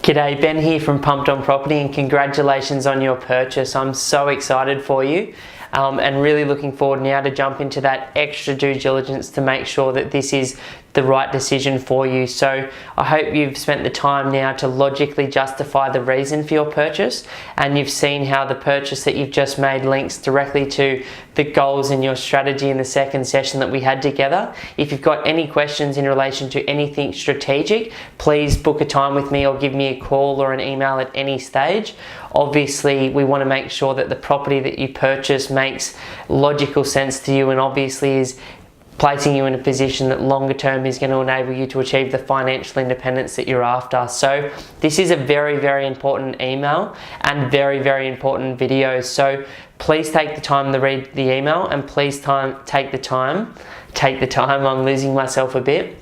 G'day, Ben here from Pumped On Property, and congratulations on your purchase. I'm so excited for you and really looking forward now to jump into that extra due diligence to make sure that this is the right decision for you. So I hope you've spent the time now to logically justify the reason for your purchase, and you've seen how the purchase that you've just made links directly to the goals and your strategy in the second session that we had together. If you've got any questions in relation to anything strategic, please book a time with me or give me a call or an email at any stage. Obviously, we want to make sure that the property that you purchase makes logical sense to you and obviously is placing you in a position that longer term is going to enable you to achieve the financial independence that you're after. So this is a very, very important email and very, very important video. So please take the time to read the email, and please take the time, I'm losing myself a bit.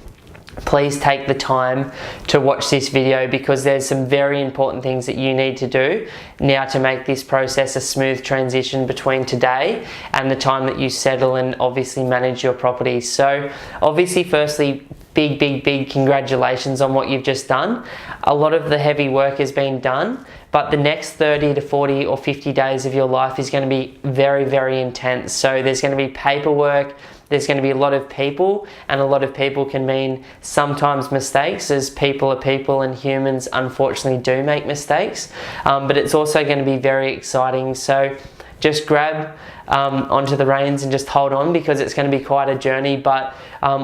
Please take the time to watch this video, because there's some very important things that you need to do now to make this process a smooth transition between today and the time that you settle and obviously manage your property. So obviously, firstly, big congratulations on what you've just done. A lot of the heavy work has been done, but the next 30 to 40 or 50 days of your life is going to be very, very intense. So there's going to be paperwork, there's going to be a lot of people, and a lot of people can mean sometimes mistakes, as people are people and humans unfortunately do make mistakes. But it's also going to be very exciting. So just grab onto the reins and just hold on, because it's going to be quite a journey. But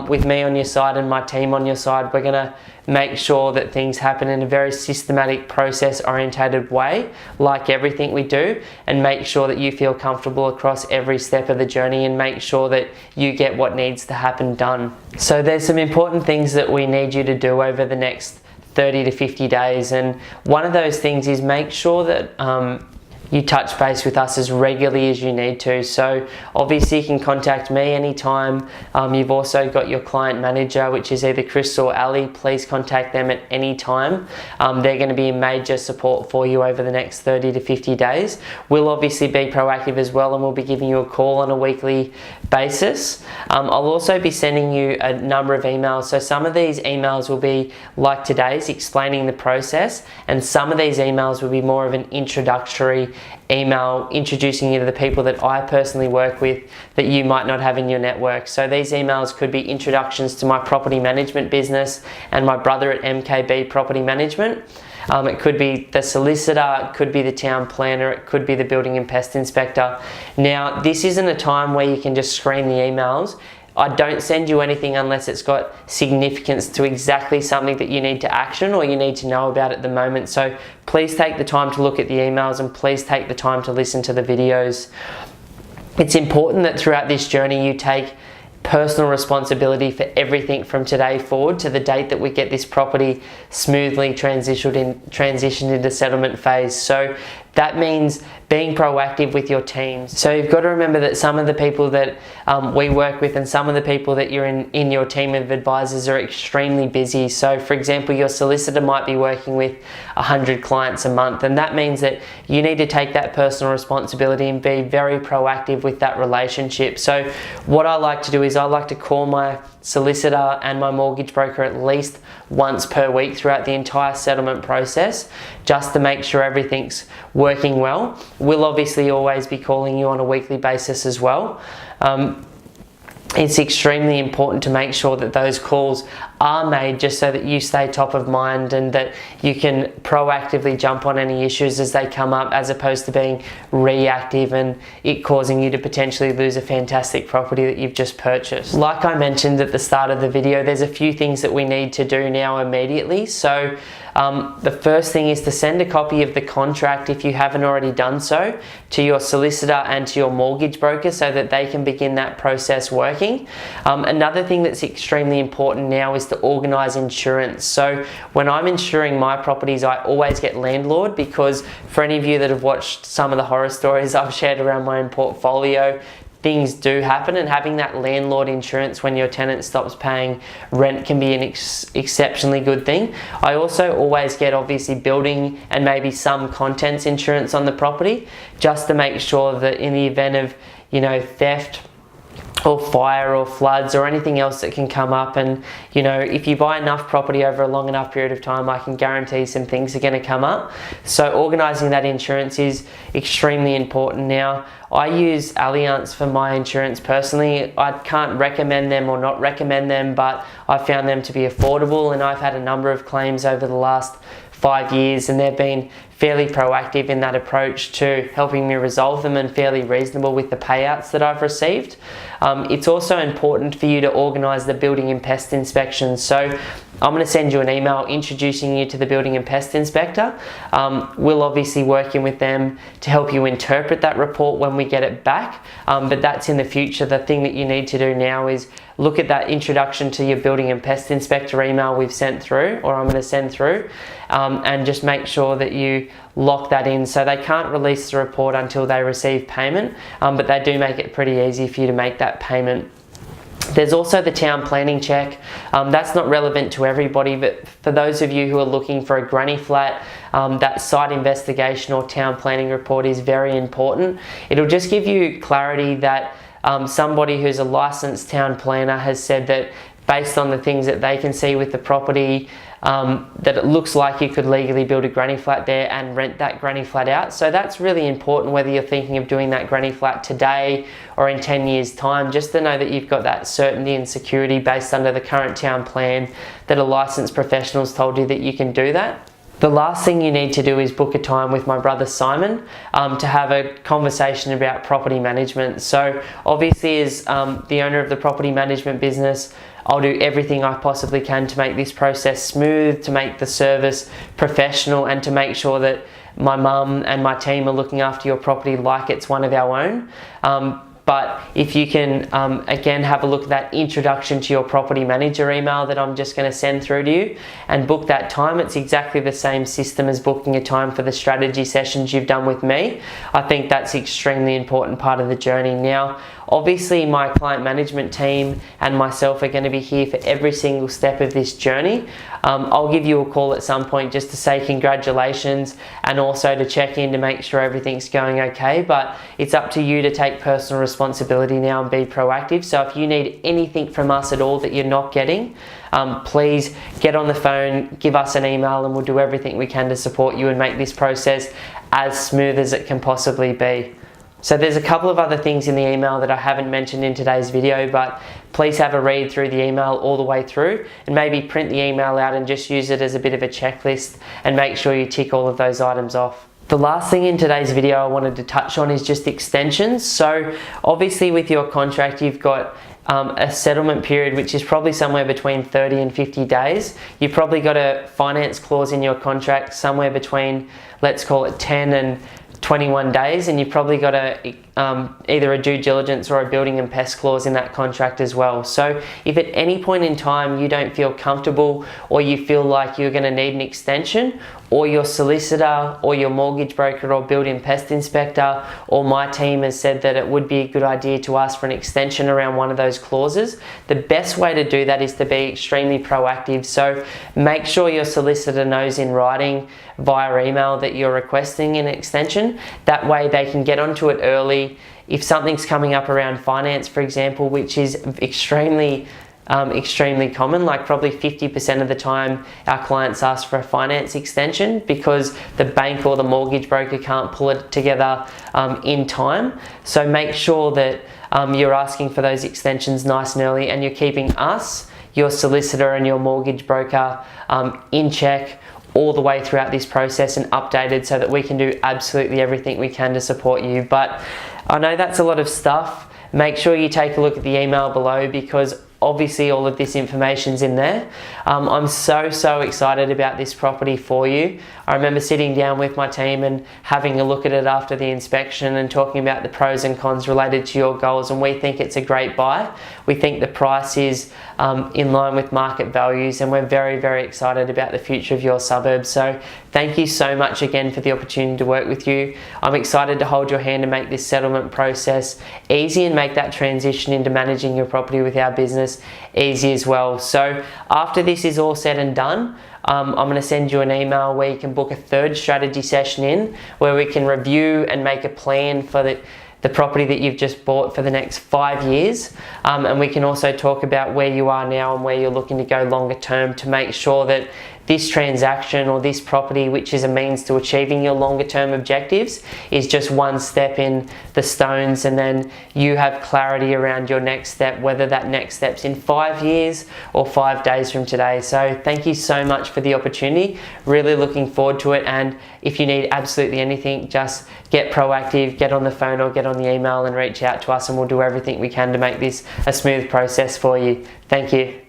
with me on your side and my team on your side, we're going to make sure that things happen in a very systematic, process orientated way, like everything we do, and make sure that you feel comfortable across every step of the journey and make sure that you get what needs to happen done. So there's some important things that we need you to do over the next 30 to 50 days, and one of those things is make sure that you touch base with us as regularly as you need to. So obviously you can contact me anytime. You've also got your client manager, which is either Chris or Ali. Please contact them at any time. They're going to be a major support for you over the next 30 to 50 days. We'll obviously be proactive as well, and we'll be giving you a call on a weekly basis. I'll also be sending you a number of emails. So some of these emails will be like today's, explaining the process, and some of these emails will be more of an introductory email introducing you to the people that I personally work with that you might not have in your network. So these emails could be introductions to my property management business and my brother at MKB Property Management. It could be the solicitor, it could be the town planner, it could be the building and pest inspector. Now, this isn't a time where you can just screen the emails. I don't send you anything unless it's got significance to exactly something that you need to action or you need to know about at the moment. So please take the time to look at the emails, and please take the time to listen to the videos. It's important that throughout this journey you take personal responsibility for everything from today forward to the date that we get this property smoothly transitioned into settlement phase. So that means being proactive with your teams. So you've got to remember that some of the people that we work with and some of the people that you're in your team of advisors are extremely busy. So for example, your solicitor might be working with 100 clients a month, and that means that you need to take that personal responsibility and be very proactive with that relationship. So what I like to do is I like to call my solicitor and my mortgage broker at least once per week throughout the entire settlement process, just to make sure everything's working well. We'll obviously always be calling you on a weekly basis as well. It's extremely important to make sure that those calls are made just so that you stay top of mind and that you can proactively jump on any issues as they come up, as opposed to being reactive and it causing you to potentially lose a fantastic property that you've just purchased. Like I mentioned at the start of the video, there's a few things that we need to do now immediately. So the first thing is to send a copy of the contract, if you haven't already done so, to your solicitor and to your mortgage broker so that they can begin that process working. Another thing that's extremely important now is to organise insurance. So when I'm insuring my properties, I always get landlord, because for any of you that have watched some of the horror stories I've shared around my own portfolio, things do happen, and having that landlord insurance when your tenant stops paying rent can be an exceptionally good thing. I also always get obviously building and maybe some contents insurance on the property, just to make sure that in the event of, theft or fire or floods or anything else that can come up. And you know, if you buy enough property over a long enough period of time, I can guarantee some things are going to come up. So organising that insurance is extremely important. Now, I use Allianz for my insurance personally. I can't recommend them or not recommend them, but I found them to be affordable, and I've had a number of claims over the last 5 years, and they've been fairly proactive in that approach to helping me resolve them, and fairly reasonable with the payouts that I've received. It's also important for you to organise the building and pest inspections. So I'm going to send you an email introducing you to the building and pest inspector. We'll obviously work in with them to help you interpret that report when we get it back, but that's in the future. The thing that you need to do now is look at that introduction to your building and pest inspector email we've sent through, or I'm going to send through, and just make sure that you lock that in. So they can't release the report until they receive payment, but they do make it pretty easy for you to make that payment. There's also the town planning check. That's not relevant to everybody, but for those of you who are looking for a granny flat, that site investigation or town planning report is very important. It'll just give you clarity that somebody who's a licensed town planner has said that based on the things that they can see with the property, that it looks like you could legally build a granny flat there and rent that granny flat out. So that's really important, whether you're thinking of doing that granny flat today or in 10 years time, just to know that you've got that certainty and security based under the current town plan, that a licensed professional's told you that you can do that. The last thing you need to do is book a time with my brother Simon to have a conversation about property management. So obviously, as the owner of the property management business, I'll do everything I possibly can to make this process smooth, to make the service professional, and to make sure that my mum and my team are looking after your property like it's one of our own. But if you can, again, have a look at that introduction to your property manager email that I'm just going to send through to you, and book that time. It's exactly the same system as booking a time for the strategy sessions you've done with me. I think that's an extremely important part of the journey. Now, obviously, my client management team and myself are going to be here for every single step of this journey. I'll give you a call at some point just to say congratulations, and also to check in to make sure everything's going okay. But it's up to you to take personal responsibility now and be proactive. So if you need anything from us at all that you're not getting, please get on the phone, give us an email, and we'll do everything we can to support you and make this process as smooth as it can possibly be. So there's a couple of other things in the email that I haven't mentioned in today's video, but please have a read through the email all the way through, and maybe print the email out and just use it as a bit of a checklist, and make sure you tick all of those items off. The last thing in today's video I wanted to touch on is just extensions. So obviously with your contract, you've got a settlement period which is probably somewhere between 30 and 50 days. You've probably got a finance clause in your contract somewhere between, let's call it 10 and 21 days, and you've probably got either a due diligence or a building and pest clause in that contract as well. So if at any point in time you don't feel comfortable, or you feel like you're going to need an extension, or your solicitor or your mortgage broker or building and pest inspector or my team has said that it would be a good idea to ask for an extension around one of those clauses, the best way to do that is to be extremely proactive. So make sure your solicitor knows in writing via email that you're requesting an extension. That way they can get onto it early. If something's coming up around finance, for example, which is extremely common, like probably 50% of the time our clients ask for a finance extension because the bank or the mortgage broker can't pull it together in time. So make sure that you're asking for those extensions nice and early, and you're keeping us, your solicitor and your mortgage broker in check all the way throughout this process and updated, so that we can do absolutely everything we can to support you. But I know that's a lot of stuff. Make sure you take a look at the email below, because obviously all of this information's in there. I'm so excited about this property for you. I remember sitting down with my team and having a look at it after the inspection and talking about the pros and cons related to your goals, and we think it's a great buy. We think the price is in line with market values, and we're very excited about the future of your suburb. So thank you so much again for the opportunity to work with you. I'm excited to hold your hand and make this settlement process easy, and make that transition into managing your property with our business easy as well. So after this is all said and done, I'm going to send you an email where you can book a third strategy session in, where we can review and make a plan for the property that you've just bought for the next 5 years. And we can also talk about where you are now and where you're looking to go longer term to make sure that this transaction or this property, which is a means to achieving your longer term objectives, is just one step in the stones, and then you have clarity around your next step, whether that next step's in 5 years or 5 days from today. So thank you so much for the opportunity. Really looking forward to it. And if you need absolutely anything, just get proactive, get on the phone or get on the email and reach out to us, and we'll do everything we can to make this a smooth process for you. Thank you.